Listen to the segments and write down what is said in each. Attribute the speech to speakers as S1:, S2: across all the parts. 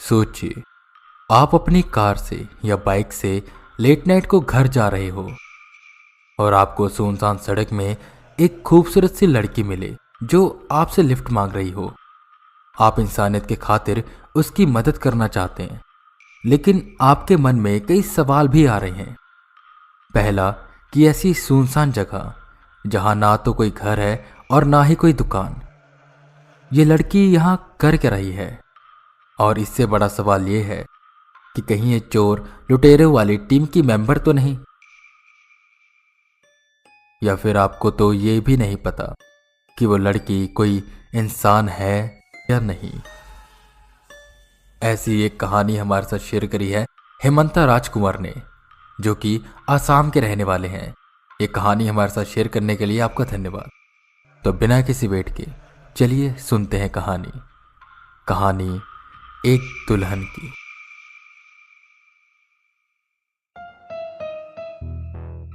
S1: सोचिए, आप अपनी कार से या बाइक से लेट नाइट को घर जा रहे हो और आपको सुनसान सड़क में एक खूबसूरत सी लड़की मिले जो आपसे लिफ्ट मांग रही हो। आप इंसानियत के खातिर उसकी मदद करना चाहते हैं, लेकिन आपके मन में कई सवाल भी आ रहे हैं। पहला, कि ऐसी सुनसान जगह जहां ना तो कोई घर है और ना ही कोई दुकान, ये लड़की यहां कर क्या रही है? और इससे बड़ा सवाल ये है कि कहीं ये चोर लुटेरों वाली टीम की मेंबर तो नहीं, या फिर आपको तो ये भी नहीं पता कि वो लड़की कोई इंसान है या नहीं। ऐसी एक कहानी हमारे साथ शेयर करी है हेमंता राजकुमार ने, जो कि आसाम के रहने वाले हैं। ये कहानी हमारे साथ शेयर करने के लिए आपका धन्यवाद। तो बिना किसी वेट के चलिए सुनते हैं कहानी एक दुल्हन की।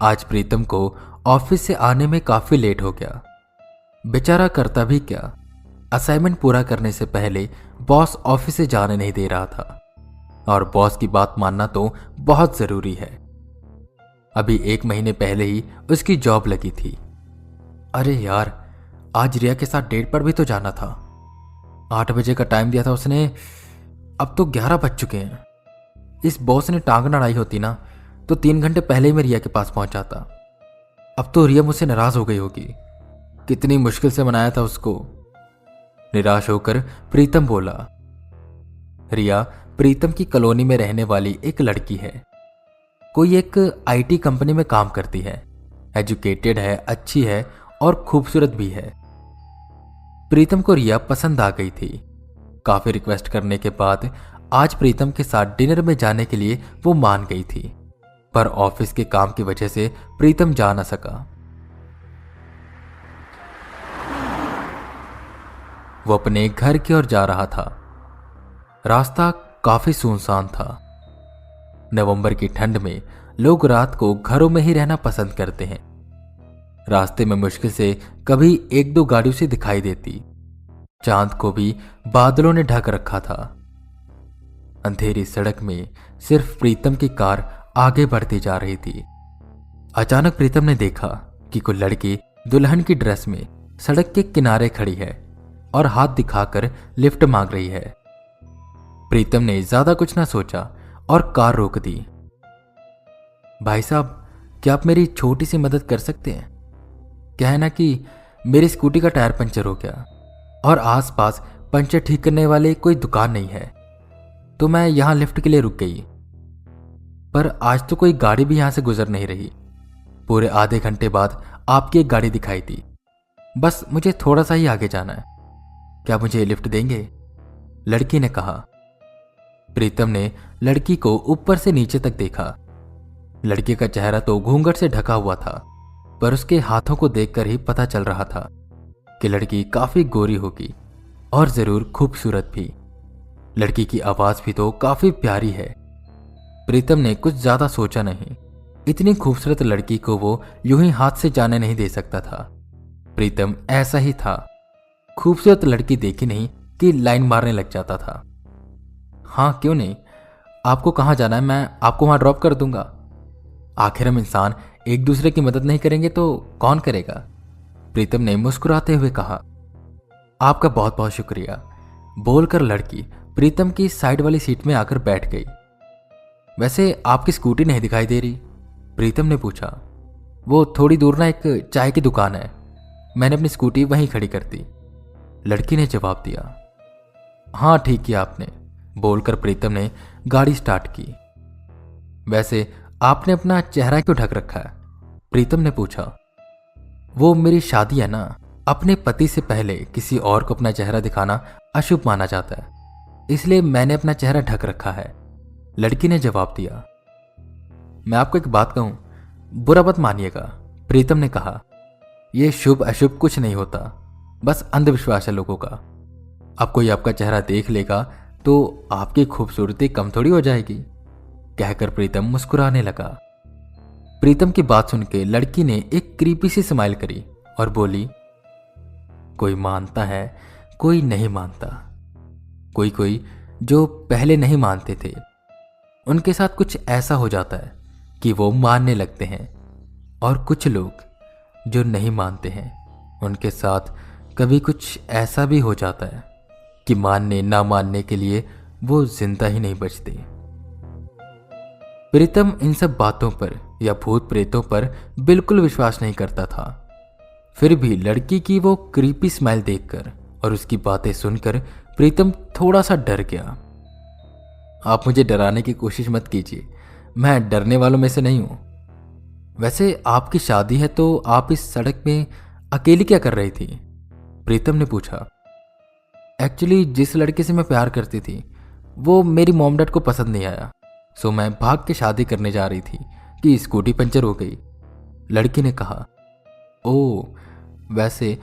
S1: आज प्रीतम को ऑफिस से आने में काफी लेट हो गया। बेचारा करता भी क्या, असाइनमेंट पूरा करने से पहले बॉस ऑफिस से जाने नहीं दे रहा था, और बॉस की बात मानना तो बहुत जरूरी है। अभी 1 महीने पहले ही उसकी जॉब लगी थी। अरे यार, आज रिया के साथ डेट पर भी तो जाना था। 8 बजे का टाइम दिया था उसने, अब तो 11 बज चुके हैं। इस बॉस ने टांग ना अड़ाई होती ना तो 3 घंटे पहले ही मैं रिया के पास पहुंच जाता। अब तो रिया मुझसे नाराज हो गई होगी। कितनी मुश्किल से मनाया था उसको। निराश होकर प्रीतम बोला। रिया प्रीतम की कॉलोनी में रहने वाली एक लड़की है। कोई एक आईटी कंपनी में काम करती है, एजुकेटेड है, अच्छी है और खूबसूरत भी है। प्रीतम को रिया पसंद आ गई थी। काफी रिक्वेस्ट करने के बाद आज प्रीतम के साथ डिनर में जाने के लिए वो मान गई थी, पर ऑफिस के काम की वजह से प्रीतम जा न सका। वो अपने घर की ओर जा रहा था। रास्ता काफी सुनसान था। नवंबर की ठंड में लोग रात को घरों में ही रहना पसंद करते हैं। रास्ते में मुश्किल से कभी 1-2 गाड़ियों से दिखाई देती। चांद को भी बादलों ने ढक रखा था। अंधेरी सड़क में सिर्फ प्रीतम की कार आगे बढ़ती जा रही थी। अचानक प्रीतम ने देखा कि कोई लड़की दुल्हन की ड्रेस में सड़क के किनारे खड़ी है और हाथ दिखाकर लिफ्ट मांग रही है। प्रीतम ने ज्यादा कुछ ना सोचा और कार रोक दी। भाई साहब, क्या आप मेरी छोटी सी मदद कर सकते हैं? क्या है ना कि मेरी स्कूटी का टायर पंचर हो गया और आसपास पंचर ठीक करने वाले कोई दुकान नहीं है, तो मैं यहां लिफ्ट के लिए रुक गई। पर आज तो कोई गाड़ी भी यहां से गुजर नहीं रही। पूरे आधे घंटे बाद आपकी एक गाड़ी दिखाई दी। बस मुझे थोड़ा सा ही आगे जाना है, क्या मुझे लिफ्ट देंगे? लड़की ने कहा। प्रीतम ने लड़की को ऊपर से नीचे तक देखा। लड़की का चेहरा तो घूंघट से ढका हुआ था, पर उसके हाथों को देखकर ही पता चल रहा था कि लड़की काफी गोरी होगी और जरूर खूबसूरत भी। लड़की की आवाज भी तो काफी प्यारी है। प्रीतम ने कुछ ज्यादा सोचा नहीं। इतनी खूबसूरत लड़की को वो यूं ही हाथ से जाने नहीं दे सकता था। प्रीतम ऐसा ही था, खूबसूरत लड़की देखी नहीं कि लाइन मारने लग जाता था। हाँ, क्यों नहीं, आपको कहां जाना है, मैं आपको वहां ड्रॉप कर दूंगा। आखिर हम इंसान एक दूसरे की मदद नहीं करेंगे तो कौन करेगा? प्रीतम ने मुस्कुराते हुए कहा। आपका बहुत बहुत शुक्रिया, बोलकर लड़की प्रीतम की साइड वाली सीट में आकर बैठ गई। वैसे आपकी स्कूटी नहीं दिखाई दे रही? प्रीतम ने पूछा। वो थोड़ी दूर ना एक चाय की दुकान है, मैंने अपनी स्कूटी वहीं खड़ी कर दी। लड़की ने जवाब दिया। हाँ, ठीक किया आपने, बोलकर प्रीतम ने गाड़ी स्टार्ट की। वैसे आपने अपना चेहरा क्यों ढक रखा है? प्रीतम ने पूछा। वो मेरी शादी है ना, अपने पति से पहले किसी और को अपना चेहरा दिखाना अशुभ माना जाता है, इसलिए मैंने अपना चेहरा ढक रखा है, लड़की ने जवाब दिया। मैं आपको एक बात कहूं, बुरा मत मानिएगा, प्रीतम ने कहा। यह शुभ अशुभ कुछ नहीं होता, बस अंधविश्वास है लोगों का। अब कोई आपका चेहरा देख लेगा तो आपकी खूबसूरती कम थोड़ी हो जाएगी, कहकर प्रीतम मुस्कुराने लगा। प्रीतम की बात सुन के लड़की ने एक क्रीपी सी स्माइल करी और बोली, कोई मानता है, कोई नहीं मानता। कोई कोई जो पहले नहीं मानते थे, उनके साथ कुछ ऐसा हो जाता है कि वो मानने लगते हैं, और कुछ लोग जो नहीं मानते हैं उनके साथ कभी कुछ ऐसा भी हो जाता है कि मानने ना मानने के लिए वो जिंदा ही नहीं बचते। प्रीतम इन सब बातों पर या भूत प्रेतों पर बिल्कुल विश्वास नहीं करता था। फिर भी लड़की की वो क्रीपी स्माइल देखकर और उसकी बातें सुनकर प्रीतम थोड़ा सा डर गया। आप मुझे डराने की कोशिश मत कीजिए, मैं डरने वालों में से नहीं हूं। वैसे आपकी शादी है तो आप इस सड़क में अकेली क्या कर रही थी? प्रीतम ने पूछा। एक्चुअली जिस लड़के से मैं प्यार करती थी वो मेरी मॉम डैड को पसंद नहीं आया, सो मैं भाग के शादी करने जा रही थी कि स्कूटी पंचर हो गई, लड़की ने कहा। ओह, वैसे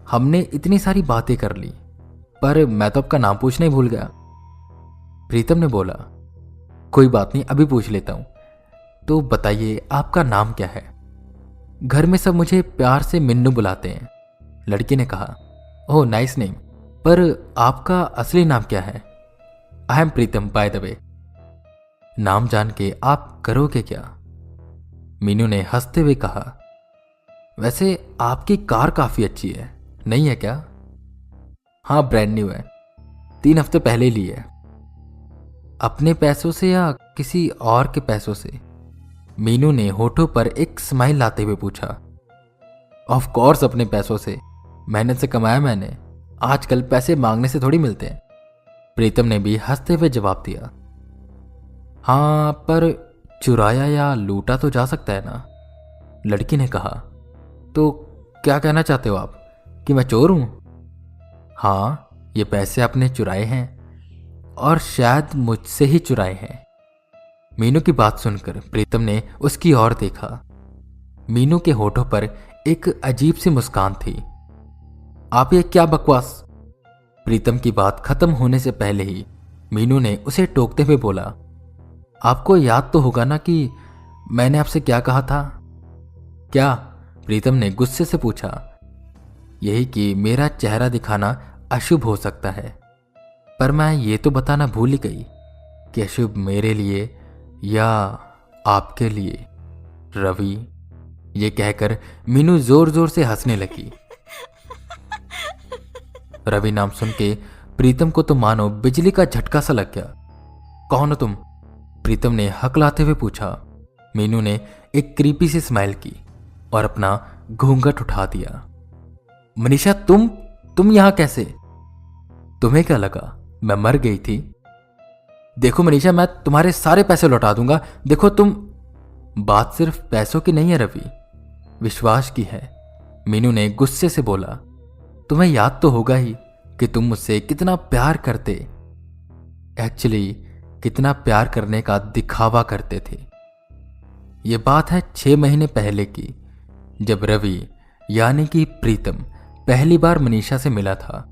S1: हमने इतनी सारी बातें कर ली, पर मैं तो आपका नाम पूछना ही भूल गया। प्रीतम ने बोला। कोई बात नहीं, अभी पूछ लेता हूं। तो बताइए आपका नाम क्या है? घर में सब मुझे प्यार से मिन्नू बुलाते हैं, लड़की ने कहा। ओह नाइस नेम, पर आपका असली नाम क्या है? I am Pritam by the way. नाम जान के आप करोगे क्या? मीनू ने हंसते हुए कहा। वैसे आपकी कार काफी अच्छी है, नहीं है क्या? हाँ, ब्रांड न्यू है, 3 हफ्ते पहले ली है। अपने पैसों से या किसी और के पैसों से? मीनू ने होठों पर एक स्माइल लाते हुए पूछा। ऑफ कोर्स अपने पैसों से, मेहनत से कमाया मैंने, आजकल पैसे मांगने से थोड़ी मिलते हैं। प्रीतम ने भी हंसते हुए जवाब दिया। हाँ, पर चुराया या लूटा तो जा सकता है ना, लड़की ने कहा। तो क्या कहना चाहते हो आप, कि मैं चोर हूं? हाँ, ये पैसे आपने चुराए हैं और शायद मुझसे ही चुराए हैं। मीनू की बात सुनकर प्रीतम ने उसकी ओर देखा। मीनू के होठों पर एक अजीब सी मुस्कान थी। आप ये क्या बकवास? प्रीतम की बात खत्म होने से पहले ही मीनू ने उसे टोकते हुए बोला। आपको याद तो होगा ना कि मैंने आपसे क्या कहा था? क्या? प्रीतम ने गुस्से से पूछा। यही कि मेरा चेहरा दिखाना अशुभ हो सकता है, पर मैं ये तो बताना भूल ही गई कि अशुभ मेरे लिए या आपके लिए। रवि, ये कहकर मीनू जोर जोर से हंसने लगी। रवि नाम सुन के प्रीतम को तो मानो बिजली का झटका सा लग गया। कौन हो तुम? प्रीतम ने हकलाते हुए पूछा। मीनू ने एक क्रीपी सी स्माइल की और अपना घूंघट उठा दिया। मनीषा, तुम यहां कैसे? तुम्हें क्या लगा मैं मर गई थी? देखो मनीषा, मैं तुम्हारे सारे पैसे लौटा दूंगा। देखो तुम। बात सिर्फ पैसों की नहीं है रवि, विश्वास की है, मीनू ने गुस्से से बोला। तुम्हें याद तो होगा ही कि तुम मुझसे कितना प्यार करते, एक्चुअली कितना प्यार करने का दिखावा करते थे। यह बात है 6 महीने पहले की, जब रवि यानी कि प्रीतम पहली बार मनीषा से मिला था।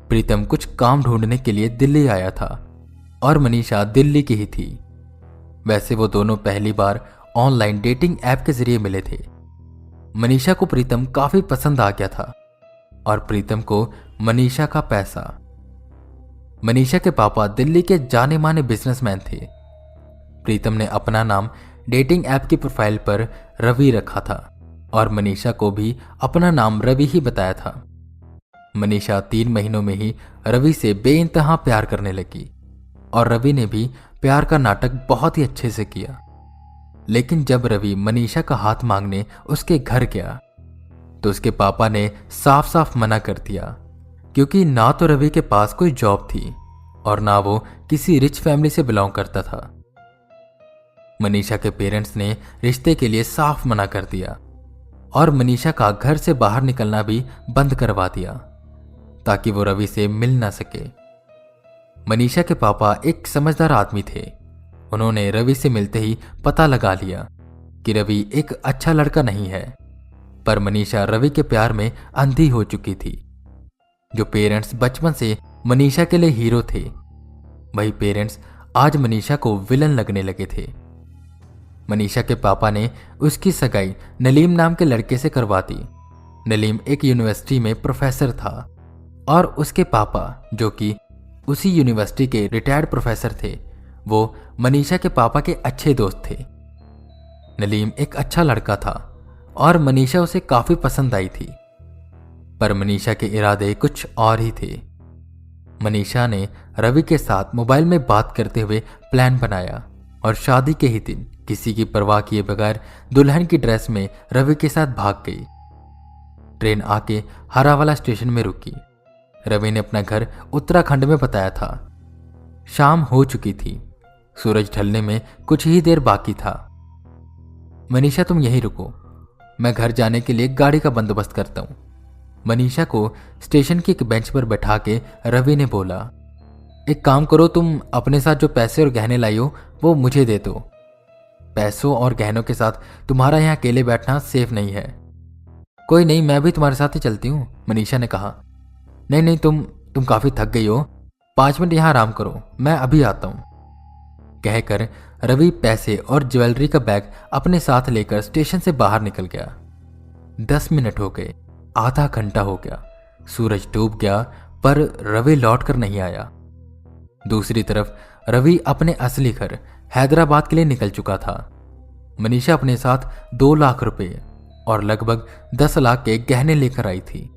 S1: प्रीतम कुछ काम ढूंढने के लिए दिल्ली आया था और मनीषा दिल्ली की ही थी। वैसे वो दोनों पहली बार ऑनलाइन डेटिंग ऐप के जरिए मिले थे। मनीषा को प्रीतम काफी पसंद आ गया था और प्रीतम को मनीषा का पैसा। मनीषा के पापा दिल्ली के जाने माने बिजनेसमैन थे। प्रीतम ने अपना नाम डेटिंग ऐप की प्रोफाइल पर रवि रखा था और मनीषा को भी अपना नाम रवि ही बताया था। मनीषा 3 महीनों में ही रवि से बेइंतहा प्यार करने लगी और रवि ने भी प्यार का नाटक बहुत ही अच्छे से किया। लेकिन जब रवि मनीषा का हाथ मांगने उसके घर गया तो उसके पापा ने साफ साफ मना कर दिया, क्योंकि ना तो रवि के पास कोई जॉब थी और ना वो किसी रिच फैमिली से बिलोंग करता था। मनीषा के पेरेंट्स ने रिश्ते के लिए साफ मना कर दिया और मनीषा का घर से बाहर निकलना भी बंद करवा दिया ताकि वो रवि से मिल ना सके। मनीषा के पापा एक समझदार आदमी थे। उन्होंने रवि से मिलते ही पता लगा लिया कि रवि एक अच्छा लड़का नहीं है, पर मनीषा रवि के प्यार में अंधी हो चुकी थी। जो पेरेंट्स बचपन से मनीषा के लिए हीरो थे, वही पेरेंट्स आज मनीषा को विलन लगने लगे थे। मनीषा के पापा ने उसकी सगाई नलीम नाम के लड़के से करवा दी। नलीम एक यूनिवर्सिटी में प्रोफेसर था और उसके पापा, जो कि उसी यूनिवर्सिटी के रिटायर्ड प्रोफेसर थे। वो मनीषा के पापा के अच्छे दोस्त थे। नलीम एक अच्छा लड़का था और मनीषा उसे काफी पसंद आई थी, पर मनीषा के इरादे कुछ और ही थे। मनीषा ने रवि के साथ मोबाइल में बात करते हुए प्लान बनाया और शादी के ही दिन किसी की परवाह किए बगैर दुल्हन की ड्रेस में रवि के साथ भाग गई। ट्रेन आके हरावाला स्टेशन में रुकी। रवि ने अपना घर उत्तराखंड में बताया था। शाम हो चुकी थी, सूरज ढलने में कुछ ही देर बाकी था। मनीषा तुम यहीं रुको, मैं घर जाने के लिए गाड़ी का बंदोबस्त करता हूं। मनीषा को स्टेशन की एक बेंच पर बैठा के रवि ने बोला, एक काम करो, तुम अपने साथ जो पैसे और गहने लाई हो वो मुझे दे दो। पैसों और गहनों के साथ तुम्हारा यहाँ अकेले बैठना सेफ नहीं है। कोई नहीं, मैं भी तुम्हारे साथ ही चलती हूँ, मनीषा ने कहा। नहीं नहीं, तुम काफी थक गई हो, 5 मिनट यहाँ आराम करो, मैं अभी आता हूँ। कहकर रवि पैसे और ज्वेलरी का बैग अपने साथ लेकर स्टेशन से बाहर निकल गया। 10 मिनट हो गए, आधा घंटा हो गया, सूरज डूब गया, पर रवि लौटकर नहीं आया। दूसरी तरफ रवि अपने असली घर हैदराबाद के लिए निकल चुका था। मनीषा अपने साथ 2 लाख रुपए और लगभग 10 लाख के गहने लेकर आई थी।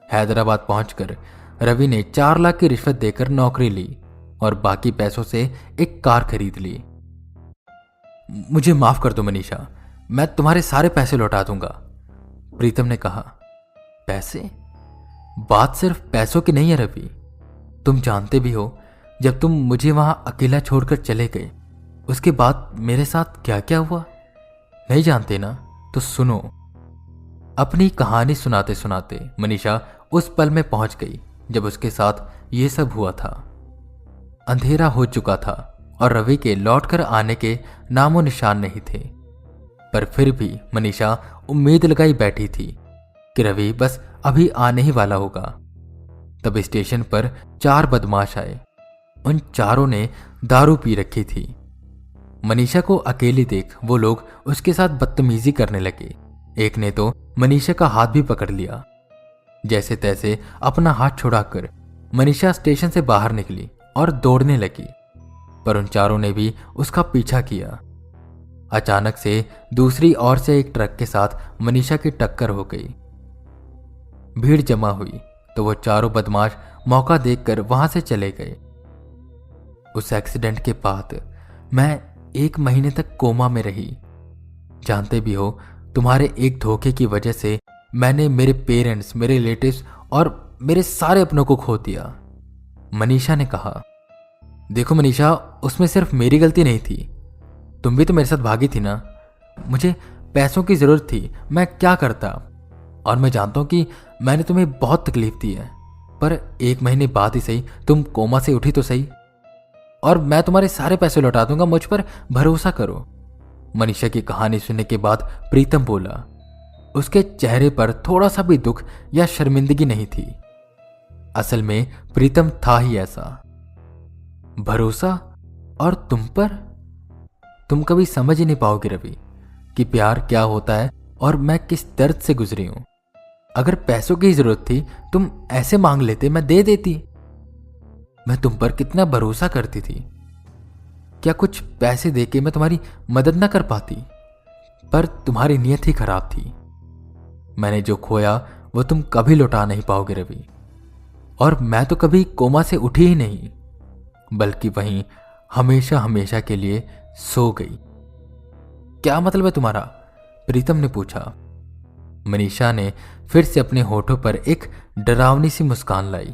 S1: हैदराबाद पहुंचकर रवि ने 4 लाख की रिश्वत देकर नौकरी ली और बाकी पैसों से एक कार खरीद ली। मुझे माफ कर दो मनीषा, मैं तुम्हारे सारे पैसे लौटा दूंगा, प्रीतम ने कहा। पैसे? बात सिर्फ पैसों की नहीं है रवि, तुम जानते भी हो जब तुम मुझे वहां अकेला छोड़कर चले गए उसके बाद मेरे साथ क्या क्या हुआ। नहीं जानते ना, तो सुनो। अपनी कहानी सुनाते सुनाते मनीषा उस पल में पहुंच गई जब उसके साथ ये सब हुआ था। अंधेरा हो चुका था और रवि के लौटकर आने के नामो निशान नहीं थे, पर फिर भी मनीषा उम्मीद लगाई बैठी थी कि रवि बस अभी आने ही वाला होगा। तब स्टेशन पर 4 बदमाश आए। उन चारों ने दारू पी रखी थी। मनीषा को अकेली देख वो लोग उसके साथ बदतमीजी करने लगे। एक ने तो मनीषा का हाथ भी पकड़ लिया। जैसे तैसे अपना हाथ छुड़ाकर मनीषा स्टेशन से बाहर निकली और दौड़ने लगी, पर उन चारों ने भी उसका पीछा किया। अचानक से दूसरी ओर से एक ट्रक के साथ मनीषा की टक्कर हो गई। भीड़ जमा हुई तो वो चारों बदमाश मौका देखकर वहां से चले गए। उस एक्सीडेंट के बाद मैं 1 महीने तक कोमा में रही। जानते भी हो, तुम्हारे एक धोखे की वजह से मैंने मेरे पेरेंट्स, मेरे रिलेटिव्स और मेरे सारे अपनों को खो दिया, मनीषा ने कहा। देखो मनीषा, उसमें सिर्फ मेरी गलती नहीं थी, तुम भी तो मेरे साथ भागी थी ना। मुझे पैसों की जरूरत थी, मैं क्या करता। और मैं जानता हूं कि मैंने तुम्हें बहुत तकलीफ दी है, पर 1 महीने बाद ही सही तुम कोमा से उठी तो सही, और मैं तुम्हारे सारे पैसे लौटा दूंगा, मुझ पर भरोसा करो। मनीषा की कहानी सुनने के बाद प्रीतम बोला। उसके चेहरे पर थोड़ा सा भी दुख या शर्मिंदगी नहीं थी। असल में प्रीतम था ही ऐसा। भरोसा? और तुम पर? तुम कभी समझ ही नहीं पाओगे रवि कि प्यार क्या होता है और मैं किस दर्द से गुजरी हूं। अगर पैसों की जरूरत थी तुम ऐसे मांग लेते, मैं दे देती। मैं तुम पर कितना भरोसा करती थी। क्या कुछ पैसे देके मैं तुम्हारी मदद ना कर पाती? पर तुम्हारी नीयत ही खराब थी। मैंने जो खोया वो तुम कभी लौटा नहीं पाओगे रवि। और मैं तो कभी कोमा से उठी ही नहीं, बल्कि वहीं हमेशा हमेशा के लिए सो गई। क्या मतलब है तुम्हारा? प्रीतम ने पूछा। मनीषा ने फिर से अपने होठों पर एक डरावनी सी मुस्कान लाई।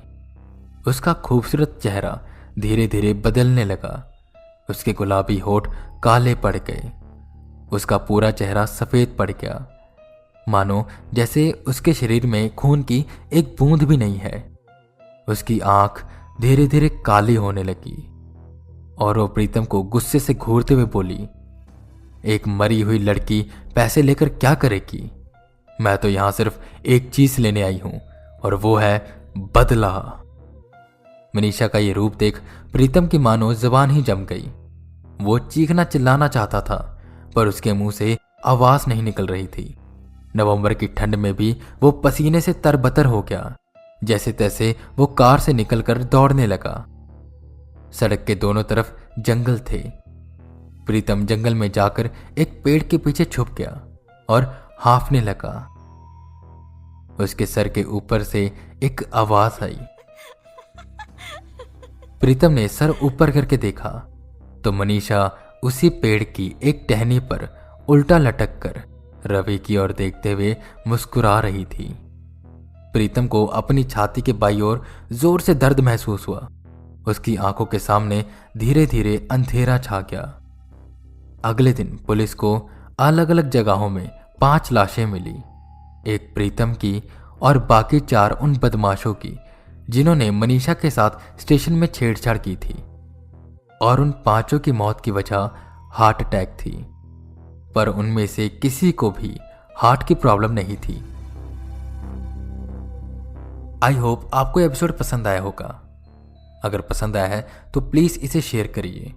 S1: उसका खूबसूरत चेहरा धीरे धीरे बदलने लगा। उसके गुलाबी होठ काले पड़ गए। उसका पूरा चेहरा सफेद पड़ गया, मानो जैसे उसके शरीर में खून की एक बूंद भी नहीं है। उसकी आंख धीरे धीरे काली होने लगी और वो प्रीतम को गुस्से से घूरते हुए बोली, एक मरी हुई लड़की पैसे लेकर क्या करेगी? मैं तो यहां सिर्फ एक चीज लेने आई हूं और वो है बदला। मनीषा का ये रूप देख प्रीतम की मानो जुबान ही जम गई। वो चीखना चिल्लाना चाहता था, पर उसके मुंह से आवाज नहीं निकल रही थी। नवंबर की ठंड में भी वो पसीने से तरबतर हो गया। जैसे तैसे वो कार से निकलकर दौड़ने लगा। सड़क के दोनों तरफ जंगल थे। प्रीतम जंगल में जाकर एक पेड़ के पीछे छुप गया और हांफने लगा। उसके सर के ऊपर से एक आवाज आई। प्रीतम ने सर ऊपर करके देखा तो मनीषा उसी पेड़ की एक टहनी पर उल्टा लटक कर रवि की ओर देखते हुए मुस्कुरा रही थी। प्रीतम को अपनी छाती के बाईं ओर जोर से दर्द महसूस हुआ। उसकी आंखों के सामने धीरे धीरे अंधेरा छा गया। अगले दिन पुलिस को अलग अलग जगहों में 5 लाशें मिली। एक प्रीतम की और बाकी 4 उन बदमाशों की जिन्होंने मनीषा के साथ स्टेशन में छेड़छाड़ की थी। और उन 5 की मौत की वजह हार्ट अटैक थी, पर उनमें से किसी को भी हार्ट की प्रॉब्लम नहीं थी। आई होप आपको एपिसोड पसंद आया होगा। अगर पसंद आया है तो प्लीज इसे शेयर करिए।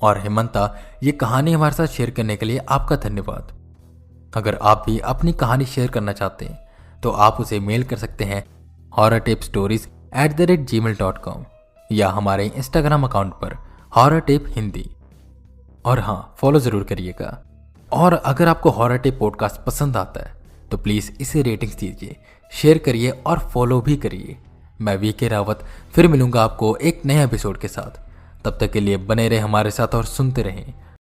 S1: और हेमंता, ये कहानी हमारे साथ शेयर करने के लिए आपका धन्यवाद। अगर आप भी अपनी कहानी शेयर करना चाहते हैं तो आप उसे मेल कर सकते हैं horrortapestories@gmail.com या हमारे इंस्टाग्राम अकाउंट पर हॉरर टेप हिंदी। और हाँ, फॉलो जरूर करिएगा। और अगर आपको हॉरर टेप पॉडकास्ट पसंद आता है तो प्लीज इसे रेटिंग्स दीजिए, शेयर करिए और फॉलो भी करिए। मैं वीके रावत फिर मिलूंगा आपको एक नए एपिसोड के साथ। तब तक के लिए बने रहे हमारे साथ और सुनते रहें